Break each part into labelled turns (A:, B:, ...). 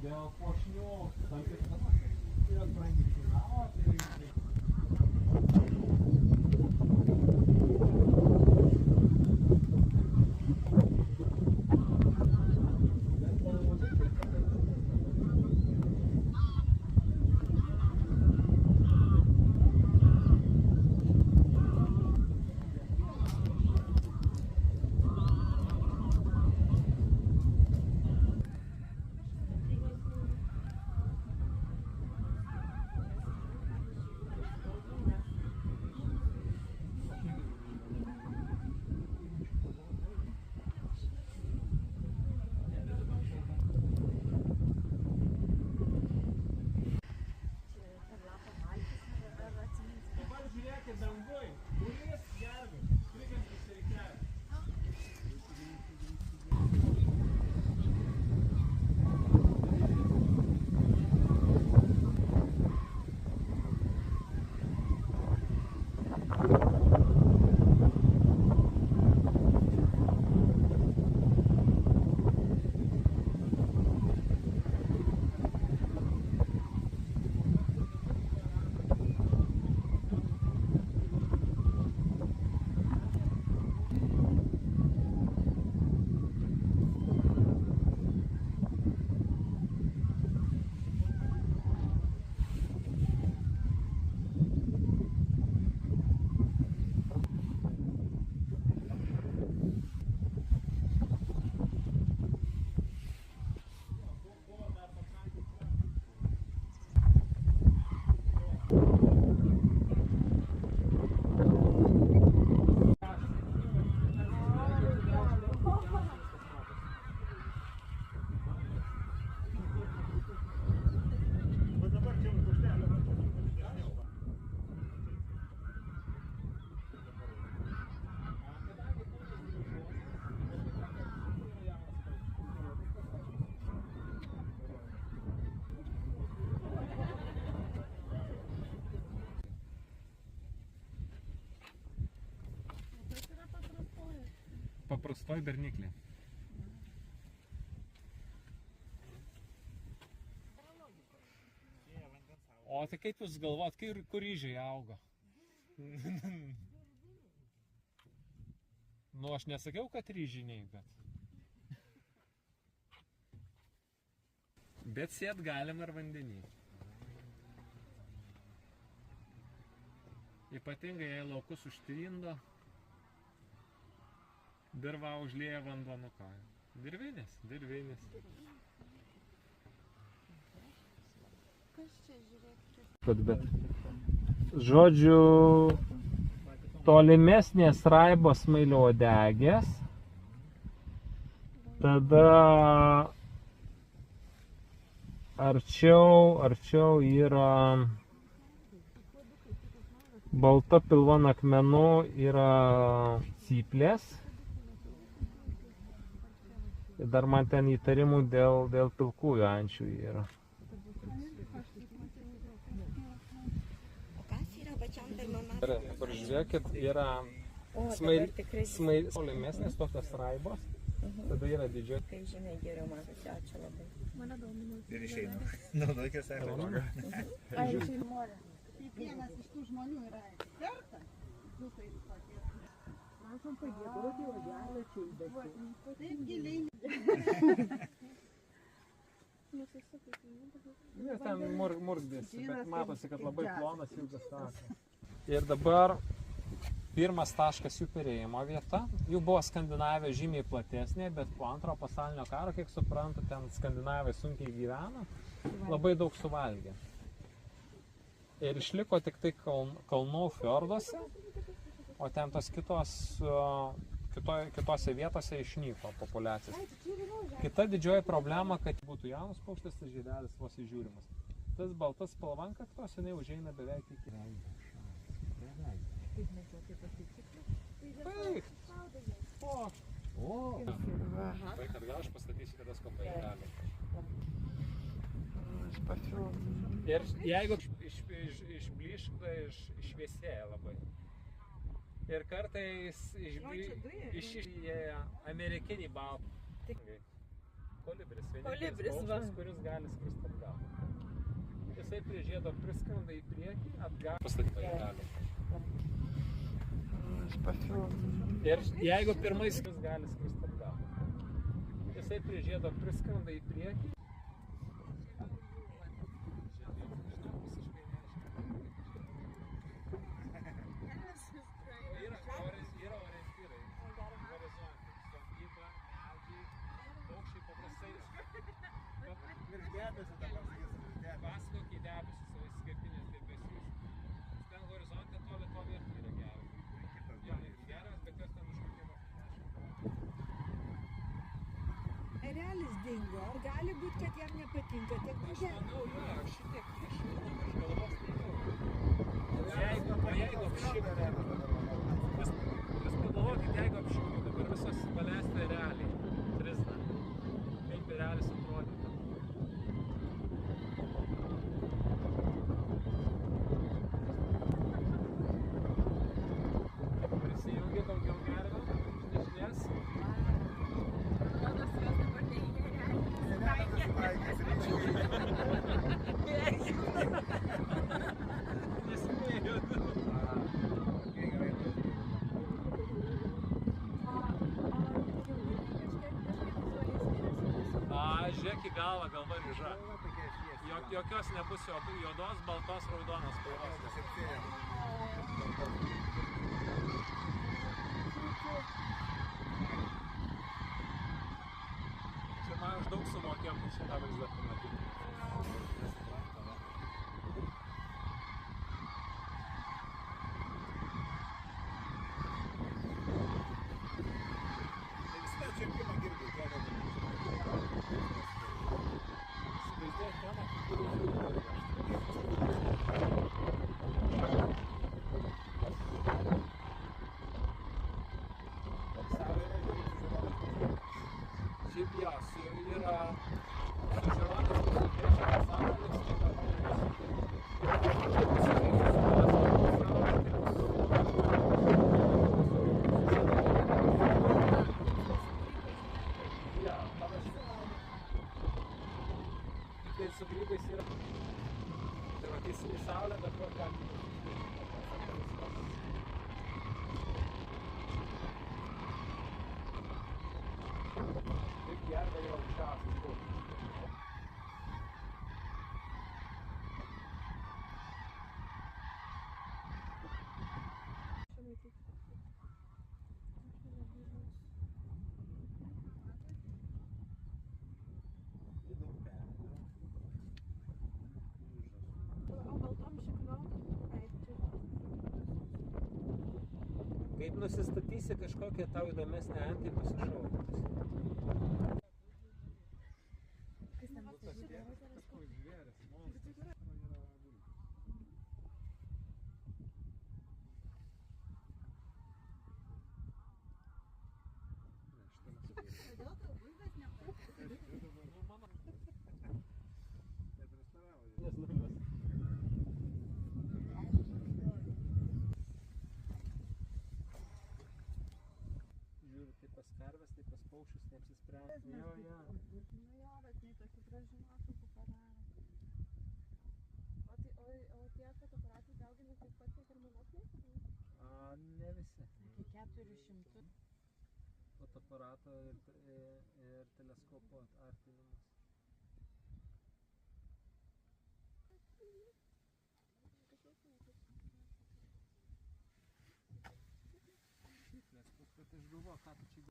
A: dėl puošnių, tam tikras yra brangiai, o tai paprastoji berniklė. O tai kaip jūs galvot, kur ryžiai auga? Nu, aš nesakiau, kad ryžiniai, bet sėt galim ir vandenį. Ypatingai, jei laukus užtvindo, dirva užlieja vanduo, nu ką. Dirvinis. Bet, žodžiu, tolimesnės raibos smailiauodegės, tada arčiau yra balta pilvon akmenų, yra cyplės. Ir dar man ten įtarimų dėl pilkųjų ančių yra. Dabar žiūrėkit, yra tolimesnės tokios raibos, tada yra didžioji.
B: Kaip žinai, geriau matosi, ačiū labai. Mane domino.
C: Ir išeinu. Naudokis ekologą.
B: Ai, išeinu morę.
D: Kiekvienas iš tų žmonių yra ekspertas. Jūsai tokie.
B: Prašom padėkoti odelio čiulbėsi.
D: Taip giliai.
A: Nes ten murgdėsi, bet matosi, kad labai plonas ilgas takas. Ir dabar pirmas taškas jų perėjimo vieta. Jų buvo Skandinavija žymiai platesnė, bet po antrojo pasaulinio karo, kiek suprantu, ten Skandinavai sunkiai gyveno, labai daug suvalgė. Ir išliko tik tai kalnų fjorduose, o ten tos kitose vietose išnyko populiacijas. Kita didžioji problema, kad būtų jaunas paukštis, tas žiedelis vos įžiūrimas. Tas baltas spalvankaktos, jinai užeina beveik iki veido.
B: Kaip medžiotojai pasitikti?
A: Taip. Tai, kad gal aš pastatysiu, kad tas kopai gali. Ir jeigu išblyška, išviesėja labai. Ir kartais amerikinį baltą. kolibris.
B: Kolibris,
A: Vienintelis
B: va.
A: paukštis, kuris gali skristi atgal. Jisai prie žiedo priskrenda į priekį, atgal. Pastatyta į dalį. Ir jeigu pirmais jis gali skristi atgal. Jisai prie žiedo priskrenda į priekį. Yra orientyrai. Horizontai. Sodyba, medžiai, paukščiai paprastai.
C: Virš debesį dabar sakysim, virš debesį.
A: Paskokį debesis savo išskirtinės debesys. Ten horizonte to vieta yra geras. Jo, geras, bet jos ten užkutimo.
D: Erelis dingo. Ar gali būti, kad jam nepatinka tiek
A: Aš
D: mažai?
A: manau, jo, šitiek iš galvos nežinau. Jeigu apšiktų, jūs pagalvokit, jeigu apšiktų dabar visos balestė realiai, trizna, kaip realis atrodytų. Prisijungia daugiau gervių, išnešės.
B: Rodos jos dabar neįgeria.
A: Nesimėjo. Žiūrėk į galvą, galva ryža. Jokios nebus juodos, baltos, raudonos spalvos. Čia man už daug sumokėjom, kad šitą vaizdą pamatyti.
C: Tai visi tą čempimą girdi, atrodo.
A: Įsivaizduoju temą, šiaip jos yra su žiūronas, tai su grybais yra. Tai va, kai į saulę, bet va ką. Taip gerda jau aukščiausias paukštis. Kaip nusistatysi kažkokią tau įdomesnę antį, pasišauk. Kažkoks žvėris, monstras.
D: Kodėl tau bulvės nepatinka?
A: Žiūriu, tai pas karves, tai pas paukščius neapsisprendė. Jo, jo.
D: Nu jo, bet nei tokių gražių nuotraukų padarė.
B: O tie fotoaparatai daugina taip pat kaip ir monokliai?
A: Ne visi.
D: Iki 400.
A: Fotoaparato ir teleskopo artinimas. Šiklės, kad aš galvoju, ką tu čia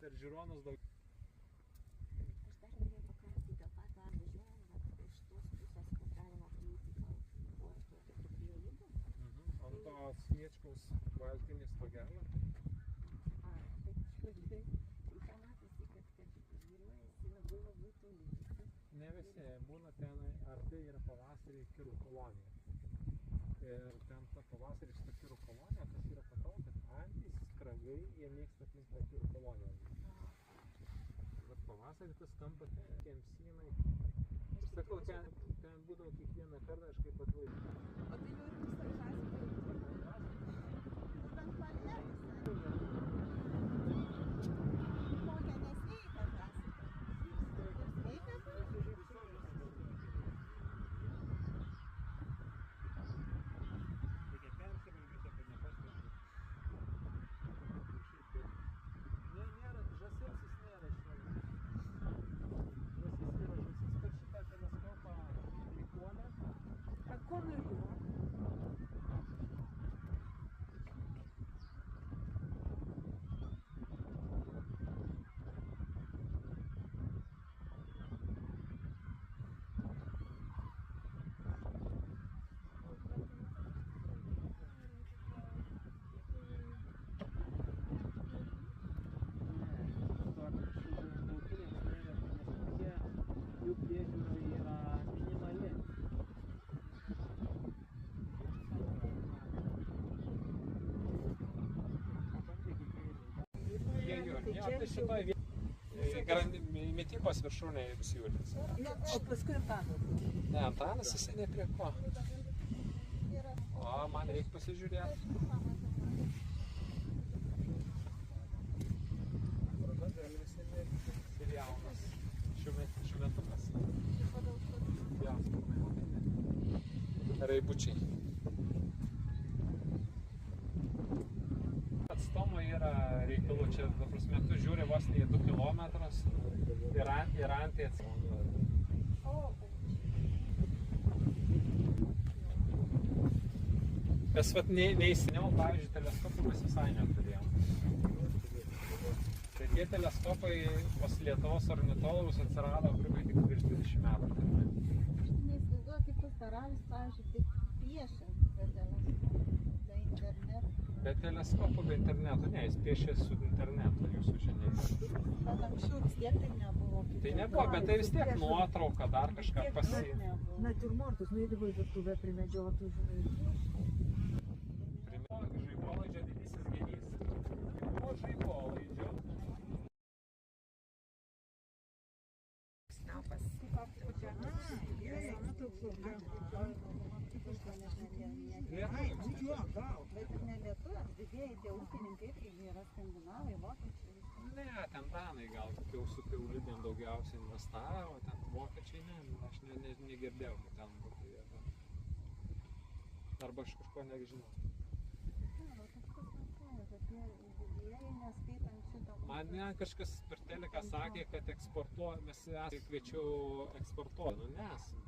A: per žiūronus daug.
B: Aš dar norėjau paklausti, dėl pat važiuojam, bet iš tos pusės, kad galima prieiti gal uosto tokių priėjimų.
A: Ant to Sniečkaus valtinis stogelio.
B: Tai žodžiu, ten matosi, kad vyruojasi labai toli.
A: Ne visi, būna ten arti yra pavasarį kirų kolonija. Ir ten ta pavasarį šitą kirų kolonija, kas yra patau, kad antys, skragai, jie mėgsta aplink tą kirų koloniją. Bet pavasarį tas tampa kemsynai. Aš sakau, ten būdavo kiekvieną kartą, aš kaip atvažiuoju.
D: O tai jau ir visą žąsį.
A: Jo, tai šitoj vietoj mitybos viršūnėje siūlys.
E: O paskui Antanas.
A: Ne, Antanas jisai ne prie ko. O, man reikia pasižiūrėti. Ir jaunas. Šiumetukas. Raibučiai. Atstumai yra reikalų, čia, ta prasme, tu žiūri vos ne 2 kilometrus ir antį atstumai. Mes vat neįsiniau, pavyzdžiui, teleskopų mes visai neturėjom. Tai tie teleskopai pas Lietuvos ornitologus atsirado grubiai tik prieš 20 metų.
D: Aš neįsivaizduoju, kaip tas taravis, pavyzdžiui, taip piešia be interneto.
A: Be teleskopų, be interneto, ne, jis piešė su internetu, jūsų žiniais.
D: Bet anksčiau vis tiek tai nebuvo.
A: Tai nebuvo, bet tai vis tiek nuotrauka, dar kažką pasiėmė.
E: Natiurmortus, nueidavo į virtuvę primedžiotų žuvų.
A: Žaibolaidžio didysis genys. Po žaibolaidžio.
B: Snapas.
D: Bet ir ne lietuviams, didieji tie ūkininkai irgi yra skandinavai, vokiečiai.
A: Ne, ten danai gal jau su kiaulidėm daugiausiai investavo, ten vokiečiai ne, aš negirdėjau, kad ten būtų vieta. Arba aš kažko nežinau. Man kažkas per teleką sakė, kad mes kviečiau eksportuoti, nu nesam.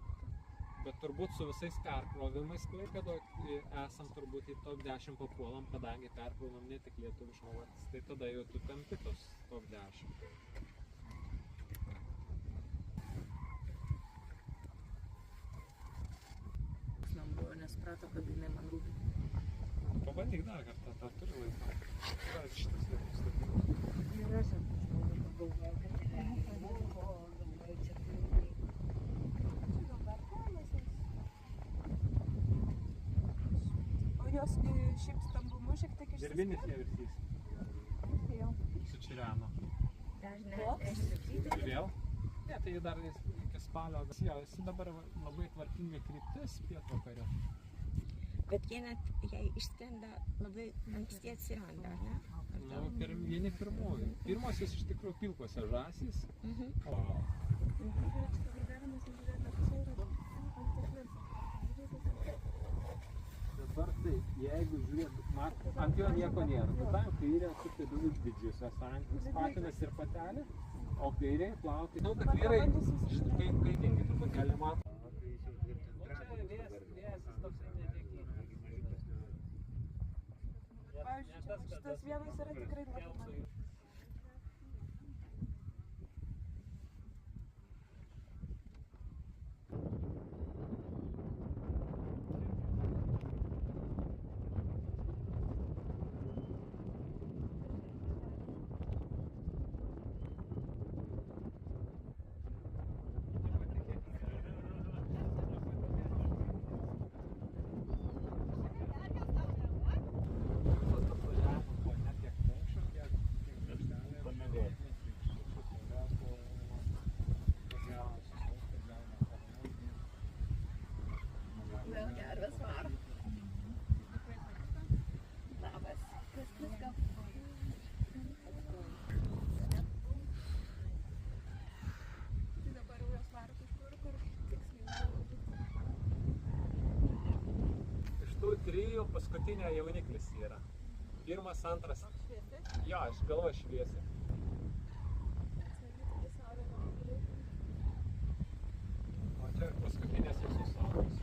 A: Bet turbūt su visais perkrovimais Klaipėdoje esam turbūt į top 10 papuolam, kadangi perkrovinam ne tik lietuvišką vartis, tai tada jau tu tampi tos top 10.
E: Man buvo nesprato, kad jinai man rūpi.
A: Pabandyk dar kartą, tą turi laiko. Yra šitas vietos statymas.
E: Ir aš ant žmonių pagalvojau, kad
F: O jos šiaip stambumu šiek tiek išsiskiria?
A: Dirbinis vieversys. Su Čiriano. Ir vėl? Ne, tai dar iki spalio. Jis dabar labai tvarkinga kryptis pietvakario.
B: Bet jei išskrenda labai anksti atsiranda, ne?
A: Nu, vieni pirmųjų. Pirmosios iš tikrųjų pilkose žąsys. O dabar tai, jeigu žiūrėt, ant jo nieko nėra. Tam kairė sukai 2 didžiosios antys, patinas ir patelė, o kairė plaukai. Nu, kad vyrai kaitingi truputėlį mato.
F: Pavyzdžiui, šitas vienas yra tikrai labai.
A: Trijų paskutinė jauniklis yra. Pirmas, antras. Jo, aš galvoju šviesi. O čia paskutinės jūsų saugos.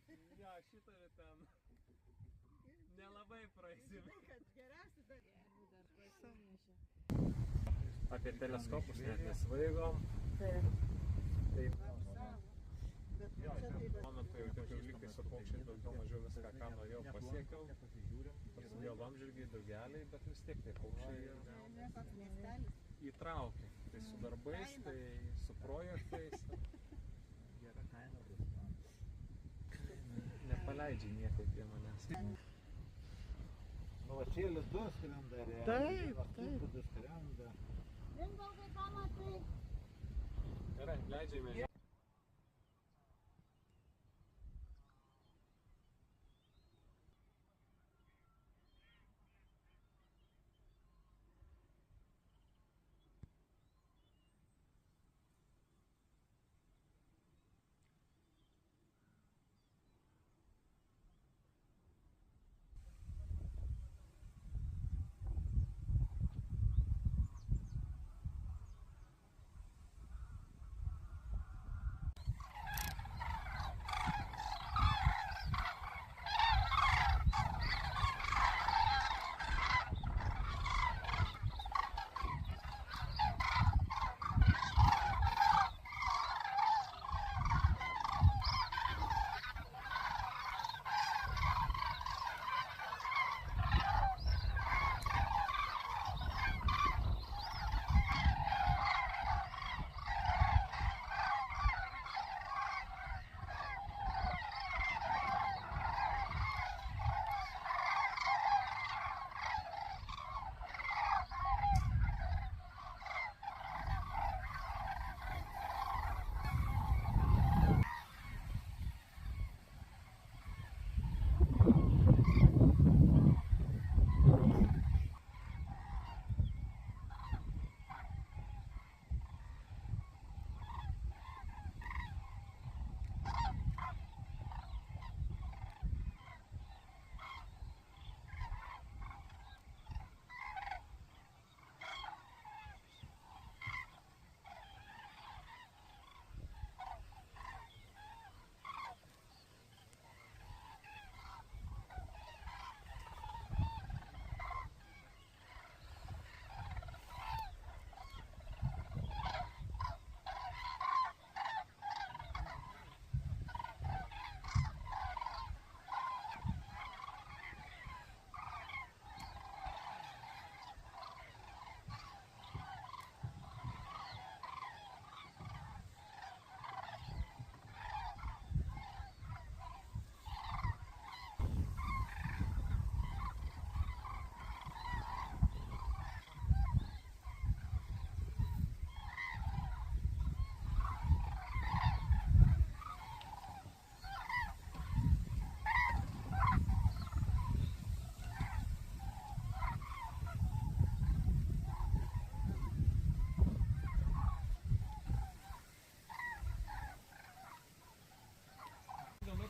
A: Jo, šitą ten nelabai praeisim.
D: Kad geriausia dar.
A: Apie teleskopus net nesvaigom.
E: Taip.
A: Tai
D: Bet čia tai
A: tuo metu jau tik lygtai su paukščiai daugiau mažiau viską, ką norėjau, pasiekiau. Prasidėjo vamžirgiai, daugeliai, bet vis tiek tai paukščiai
D: ne koks miestelis.
A: įtraukia. Tai su darbais, tai su projektais.
C: Gera kaina bus.
A: Nepaleidžia niekaip jie manęs.
C: Nu, va čia lizdus skrenda,
E: Taip, taip.
C: Skrenda.
D: Mindaugai, ką matai?
A: Gerai, leidžiame.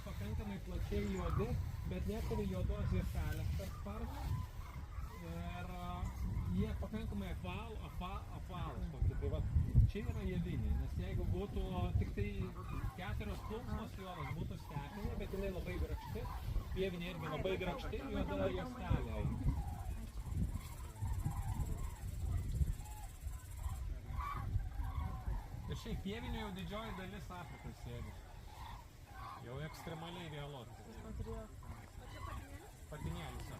A: Pakankamai plačiai juodi, bet neturi juodos zirkalės tarp sparnų. Ir jie pakankamai apvalūs tokie. Tai va, čia yra jėvinė, nes jeigu būtų tik tai 4 plunksnos juodos būtų stepinė, bet jinai labai grakšti. Pievinė irgi labai grakšti, juoda juostelė. Ir šiaip pievinė jau didžioji dalis Afrikos sėdi. Jau ekstremaliai vėluot. Patinėlis.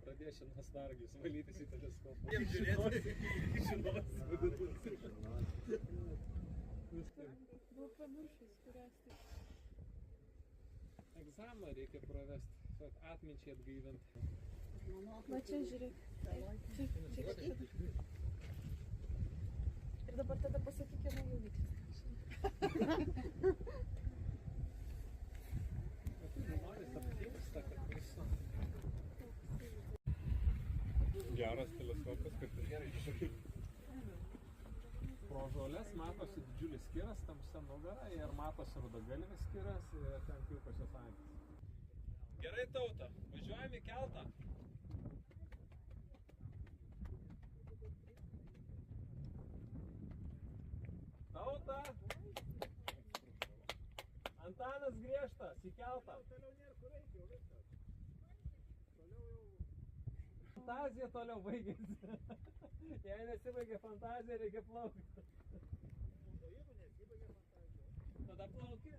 A: Pradėsiu nuo snargius valytis į teleskopą. Jiem žiūrėti, žinos.
F: Buvau pamiršus, kurias tai.
A: Egzaminą reikia pravesti, kad atminčiai atgaivinti.
F: Va čia žiūrėk. Čia. Ir dabar tada pasakyk, kieno jauniklis.
A: Žmonės aptimsta, kad viso.
C: Geras teleskopas, kad gerai.
A: Pro žolės matosi didžiulis skiras, tamsia nugara ir matosi rudagalvis skiras ir ten pilkosios akys. Gerai, Tauta, važiuojam į keltą. Tauta! Antanas Griežtas, į keltą.
C: Toliau nėra kur eiti, jau viskas. Toliau jau...
A: Fantazija toliau baigėsi. Jei nesibaigė fantazija, reikia plaukti.
C: O jeigu nesibaigė fantazija?
A: Tada plauki.